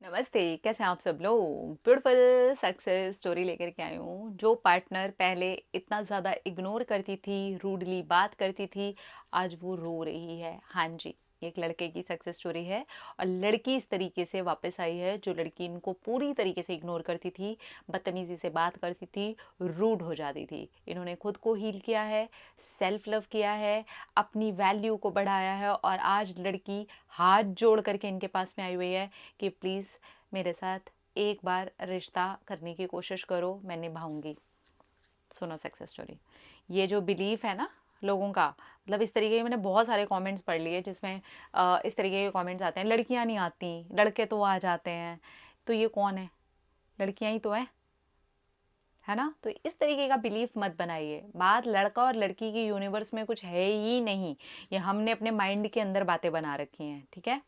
नमस्ते, कैसे हैं आप सब लोग? ब्यूटीफुल सक्सेस स्टोरी लेकर के आई हूँ। जो पार्टनर पहले इतना ज़्यादा इग्नोर करती थी, रूडली बात करती थी, आज वो रो रही है। हाँ जी, ये एक लड़के की सक्सेस स्टोरी है और लड़की इस तरीके से वापस आई है, जो लड़की इनको पूरी तरीके से इग्नोर करती थी, बदतमीज़ी से बात करती थी, रूड हो जाती थी। इन्होंने खुद को हील किया है, सेल्फ लव किया है, अपनी वैल्यू को बढ़ाया है और आज लड़की हाथ जोड़ करके इनके पास में आई हुई है कि प्लीज़ मेरे साथ एक बार रिश्ता करने की कोशिश करो, मैं निभाऊंगी। सुनो सक्सेस स्टोरी। ये जो बिलीफ है ना लोगों का, मतलब इस तरीके के मैंने बहुत सारे कमेंट्स पढ़ लिए जिसमें इस तरीके के कमेंट्स आते हैं, लड़कियां नहीं आती, लड़के तो आ जाते हैं। तो ये कौन है? लड़कियां ही तो है ना? तो इस तरीके का बिलीफ मत बनाइए। बात लड़का और लड़की की यूनिवर्स में कुछ है ही नहीं। ये हमने अपने माइंड के अंदर बातें बना रखी हैं, ठीक है?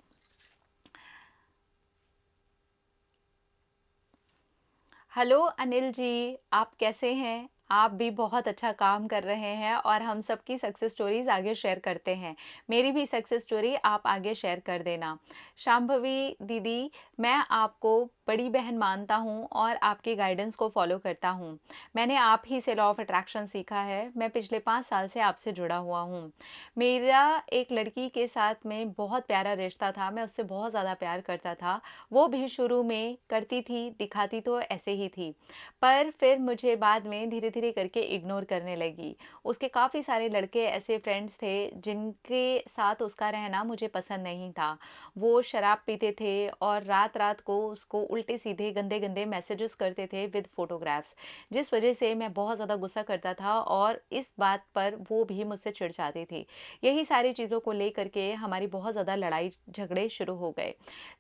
हेलो अनिल जी, आप कैसे हैं? आप भी बहुत अच्छा काम कर रहे हैं और हम सबकी सक्सेस स्टोरीज आगे शेयर करते हैं। मेरी भी सक्सेस स्टोरी आप आगे शेयर कर देना। शांभवी दीदी, मैं आपको बड़ी बहन मानता हूँ और आपकी गाइडेंस को फॉलो करता हूँ। मैंने आप ही से लॉ ऑफ अट्रैक्शन सीखा है। मैं पिछले 5 साल से आपसे जुड़ा हुआ हूँ। मेरा एक लड़की के साथ में बहुत प्यारा रिश्ता था, मैं उससे बहुत ज़्यादा प्यार करता था। वो भी शुरू में करती थी, दिखाती तो ऐसे ही थी, पर फिर मुझे बाद में धीरे-धीरे करके इग्नोर करने लगी। उसके काफ़ी सारे लड़के ऐसे फ्रेंड्स थे जिनके साथ उसका रहना मुझे पसंद नहीं था। वो शराब पीते थे और रात-रात को उसको उल्टे-सीधे गंदे-गंदे मैसेजेस करते थे विद फ़ोटोग्राफ्स, जिस वजह से मैं बहुत ज़्यादा गुस्सा करता था और इस बात पर वो भी मुझसे चिढ़ जाती थी। यही सारी चीज़ों को लेकर के हमारी बहुत ज़्यादा लड़ाई झगड़े शुरू हो गए।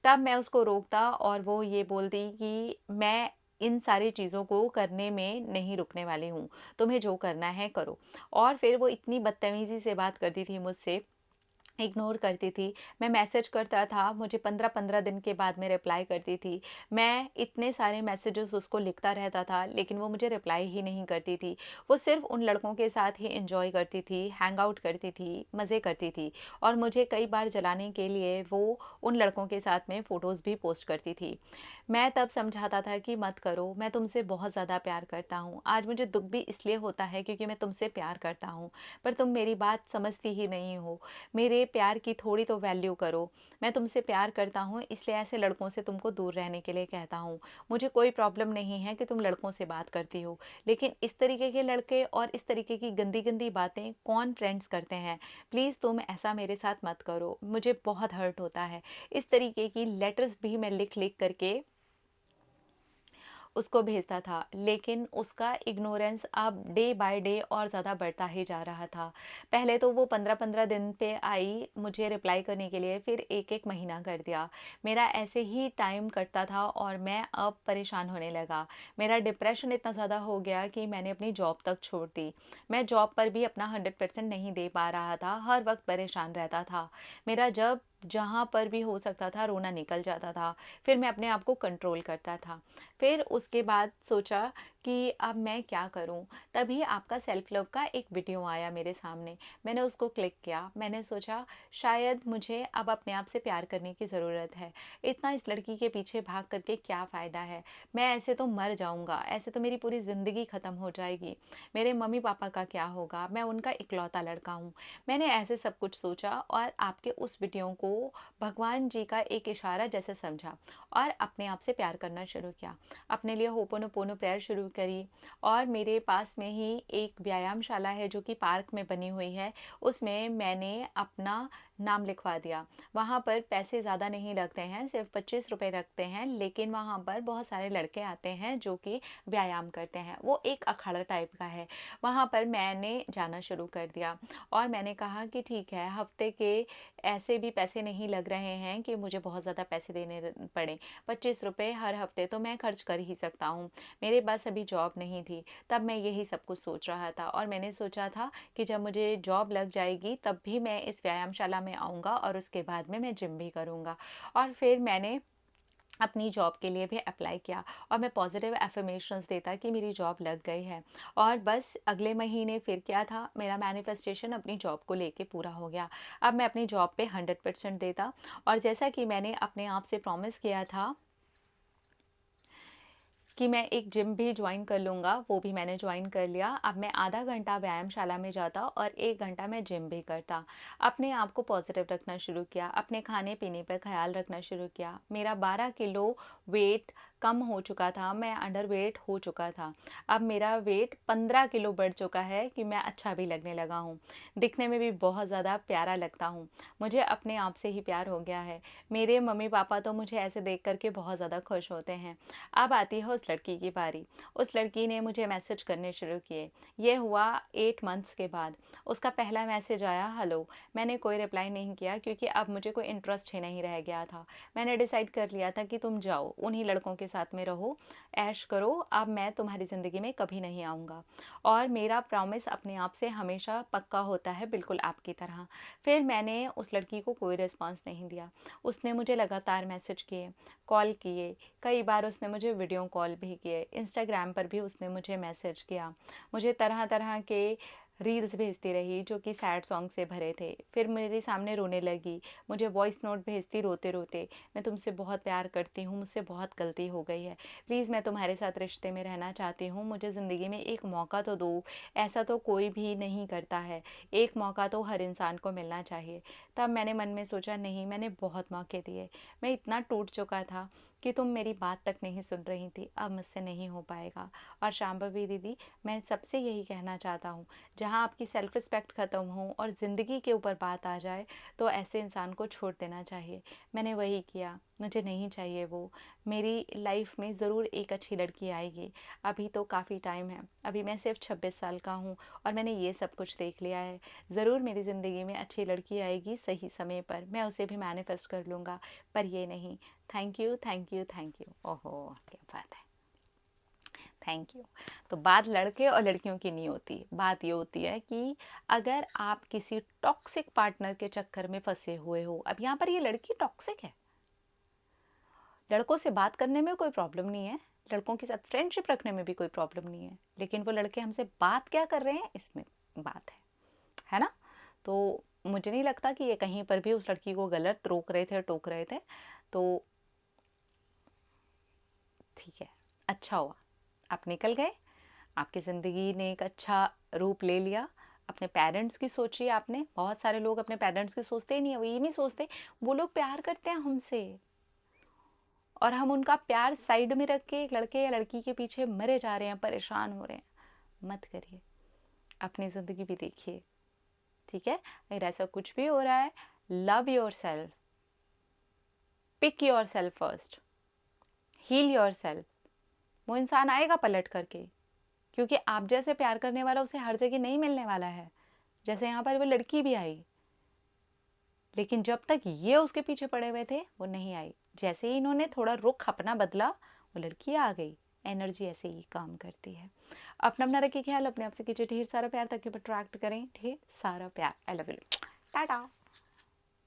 तब मैं उसको रोकता और वो ये बोलती कि मैं इन सारी चीज़ों को करने में नहीं रुकने वाली हूँ, तुम्हें जो करना है करो। और फिर वो इतनी बदतमीज़ी से बात करती थी मुझसे, इग्नोर करती थी। मैं मैसेज करता था, मुझे 15-15 दिन के बाद में रिप्लाई करती थी। मैं इतने सारे मैसेजेस उसको लिखता रहता था, लेकिन वो मुझे रिप्लाई ही नहीं करती थी। वो सिर्फ़ उन लड़कों के साथ ही एन्जॉय करती थी, हैंग आउट करती थी, मज़े करती थी और मुझे कई बार जलाने के लिए वो उन लड़कों के साथ में फ़ोटोज़ भी पोस्ट करती थी। मैं तब समझाता था कि मत करो, मैं तुमसे बहुत ज़्यादा प्यार करता हूँ। आज मुझे दुःख भी इसलिए होता है क्योंकि मैं तुमसे प्यार करता हूँ, पर तुम मेरी बात समझती ही नहीं हो। मेरे प्यार की थोड़ी तो वैल्यू करो। मैं तुमसे प्यार करता हूँ, इसलिए ऐसे लड़कों से तुमको दूर रहने के लिए कहता हूँ। मुझे कोई प्रॉब्लम नहीं है कि तुम लड़कों से बात करती हो, लेकिन इस तरीके के लड़के और इस तरीके की गंदी-गंदी बातें कौन फ्रेंड्स करते हैं? प्लीज़ तुम ऐसा मेरे साथ मत करो, मुझे बहुत हर्ट होता है। इस तरीके की लेटर्स भी मैं लिख-लिख करके उसको भेजता था, लेकिन उसका इग्नोरेंस अब डे बाय डे और ज़्यादा बढ़ता ही जा रहा था। पहले तो वो 15-15 दिन पे आई मुझे रिप्लाई करने के लिए, फिर 1-1 महीना कर दिया। मेरा ऐसे ही टाइम कटता था और मैं अब परेशान होने लगा। मेरा डिप्रेशन इतना ज़्यादा हो गया कि मैंने अपनी जॉब तक छोड़ दी। मैं जॉब पर भी अपना 100% नहीं दे पा रहा था, हर वक़्त परेशान रहता था। मेरा जब जहाँ पर भी हो सकता था रोना निकल जाता था। फिर मैं अपने आप को कंट्रोल करता था। फिर उसके बाद सोचा कि अब मैं क्या करूं? तभी आपका सेल्फ लव का एक वीडियो आया मेरे सामने। मैंने उसको क्लिक किया। मैंने सोचा शायद मुझे अब अपने आप से प्यार करने की ज़रूरत है। इतना इस लड़की के पीछे भाग करके क्या फ़ायदा है? मैं ऐसे तो मर जाऊंगा, ऐसे तो मेरी पूरी ज़िंदगी ख़त्म हो जाएगी। मेरे मम्मी पापा का क्या होगा? मैं उनका इकलौता लड़का हूँ। मैंने ऐसे सब कुछ सोचा और आपके उस वीडियो को भगवान जी का एक इशारा जैसे समझा और अपने आप से प्यार करना शुरू किया। अपने लिए होपोनोपोनो प्रेयर शुरू करी और मेरे पास में ही एक व्यायामशाला है जो कि पार्क में बनी हुई है, उसमें मैंने अपना नाम लिखवा दिया। वहाँ पर पैसे ज़्यादा नहीं लगते हैं, सिर्फ 25 रुपये लगते हैं, लेकिन वहाँ पर बहुत सारे लड़के आते हैं जो कि व्यायाम करते हैं। वो एक अखाड़ा टाइप का है। वहाँ पर मैंने जाना शुरू कर दिया और मैंने कहा कि ठीक है, हफ्ते के ऐसे भी पैसे नहीं लग रहे हैं कि मुझे बहुत ज़्यादा पैसे देने पड़े। 25 रुपये हर हफ्ते तो मैं खर्च कर ही सकता हूँ। मेरे पास अभी जॉब नहीं थी, तब मैं यही सब कुछ सोच रहा था और मैंने सोचा था कि जब मुझे जॉब लग जाएगी तब भी मैं इस व्यायामशाला में आऊँगा और उसके बाद में मैं जिम भी करूँगा। और फिर मैंने अपनी जॉब के लिए भी अप्लाई किया और मैं पॉजिटिव एफर्मेशंस देता कि मेरी जॉब लग गई है। और बस अगले महीने फिर क्या था, मेरा मैनिफेस्टेशन अपनी जॉब को लेके पूरा हो गया। अब मैं अपनी जॉब पे 100% देता और जैसा कि मैंने अपने आप से प्रॉमिस किया था कि मैं एक जिम भी ज्वाइन कर लूँगा, वो भी मैंने ज्वाइन कर लिया। अब मैं आधा घंटा व्यायामशाला में जाता और 1 घंटा मैं जिम भी करता। अपने आप को पॉजिटिव रखना शुरू किया, अपने खाने-पीने पे ख़्याल रखना शुरू किया। मेरा 12 किलो वेट कम हो चुका था, मैं अंडरवेट हो चुका था। अब मेरा वेट 15 किलो बढ़ चुका है कि मैं अच्छा भी लगने लगा हूँ। दिखने में भी बहुत ज़्यादा प्यारा लगता हूँ। मुझे अपने आप से ही प्यार हो गया है। मेरे मम्मी-पापा तो मुझे ऐसे देख कर के बहुत ज़्यादा खुश होते हैं। अब आती है उस लड़की की बारी। उस लड़की ने मुझे मैसेज करने शुरू किए। ये हुआ 8 मंथ्स के बाद। उसका पहला मैसेज आया, हेलो। मैंने कोई रिप्लाई नहीं किया क्योंकि अब मुझे कोई इंटरेस्ट ही नहीं रह गया था। मैंने डिसाइड कर लिया था कि तुम जाओ, उन्हीं लड़कों के साथ में रहो, ऐश करो, अब मैं तुम्हारी ज़िंदगी में कभी नहीं आऊँगा। और मेरा प्रॉमिस अपने आप से हमेशा पक्का होता है, बिल्कुल आपकी तरह। फिर मैंने उस लड़की को कोई रिस्पॉन्स नहीं दिया। उसने मुझे लगातार मैसेज किए, कॉल किए, कई बार उसने मुझे वीडियो कॉल भी किए, इंस्टाग्राम पर भी उसने मुझे मैसेज किया, मुझे तरह तरह के रील्स भेजती रही जो कि सैड सॉन्ग से भरे थे। फिर मेरे सामने रोने लगी, मुझे वॉइस नोट भेजती रोते रोते, मैं तुमसे बहुत प्यार करती हूँ, मुझसे बहुत गलती हो गई है, प्लीज़ मैं तुम्हारे साथ रिश्ते में रहना चाहती हूँ, मुझे ज़िंदगी में एक मौका तो दो, ऐसा तो कोई भी नहीं करता है, एक मौका तो हर इंसान को मिलना चाहिए। तब मैंने मन में सोचा, नहीं, मैंने बहुत मौके दिए, मैं इतना टूट चुका था कि तुम मेरी बात तक नहीं सुन रही थी, अब मुझसे नहीं हो पाएगा। और शांभवी दीदी, मैं सबसे यही कहना चाहता हूँ, जहाँ आपकी सेल्फ रिस्पेक्ट ख़त्म हो और ज़िंदगी के ऊपर बात आ जाए तो ऐसे इंसान को छोड़ देना चाहिए। मैंने वही किया, मुझे नहीं चाहिए वो। मेरी लाइफ में ज़रूर एक अच्छी लड़की आएगी, अभी तो काफ़ी टाइम है, अभी मैं सिर्फ 26 साल का हूँ और मैंने ये सब कुछ देख लिया है। ज़रूर मेरी ज़िंदगी में अच्छी लड़की आएगी सही समय पर, मैं उसे भी मैनिफेस्ट कर लूँगा, पर ये नहीं। Thank you, thank you, thank you. ओहो, क्या बात है, थैंक यू। तो बात लड़के और लड़कियों की नहीं होती, बात ये होती है कि अगर आप किसी टॉक्सिक पार्टनर के चक्कर में फंसे हुए हो, अब यहाँ पर ये लड़की टॉक्सिक है, लड़कों से बात करने में कोई प्रॉब्लम नहीं है, लड़कों के साथ फ्रेंडशिप रखने में भी कोई प्रॉब्लम नहीं है, लेकिन वो लड़के हमसे बात क्या कर रहे हैं इसमें बात है ना। तो मुझे नहीं लगता कि ये कहीं पर भी उस लड़की को गलत रोक रहे थे, टोक रहे थे। तो ठीक है, अच्छा हुआ आप निकल गए, आपकी ज़िंदगी ने एक अच्छा रूप ले लिया। अपने पेरेंट्स की सोचिए आपने, बहुत सारे लोग अपने पेरेंट्स की सोचते ही नहीं है, वो ये नहीं सोचते, वो लोग प्यार करते हैं हमसे और हम उनका प्यार साइड में रख के एक लड़के या लड़की के पीछे मरे जा रहे हैं, परेशान हो रहे हैं। मत करिए, अपनी ज़िंदगी भी देखिए, ठीक है। अगर ऐसा कुछ भी हो रहा है, love yourself, pick yourself first, heal yourself. वो इंसान आएगा पलट करके, क्योंकि आप जैसे प्यार करने वाला उसे हर जगह नहीं मिलने वाला है, जैसे यहाँ पर वो लड़की भी आई, लेकिन जब तक ये उसके पीछे पड़े हुए थे वो नहीं आई। जैसे ही इन्होंने थोड़ा रुख अपना बदला, वो लड़की आ गई। एनर्जी ऐसे ही काम करती है। अपना अपना रखिए ख्याल, अपने आप से कीजिए ढेर सारा प्यार ताकि अट्रैक्ट करें ढेर सारा प्यार। I love you, Tata.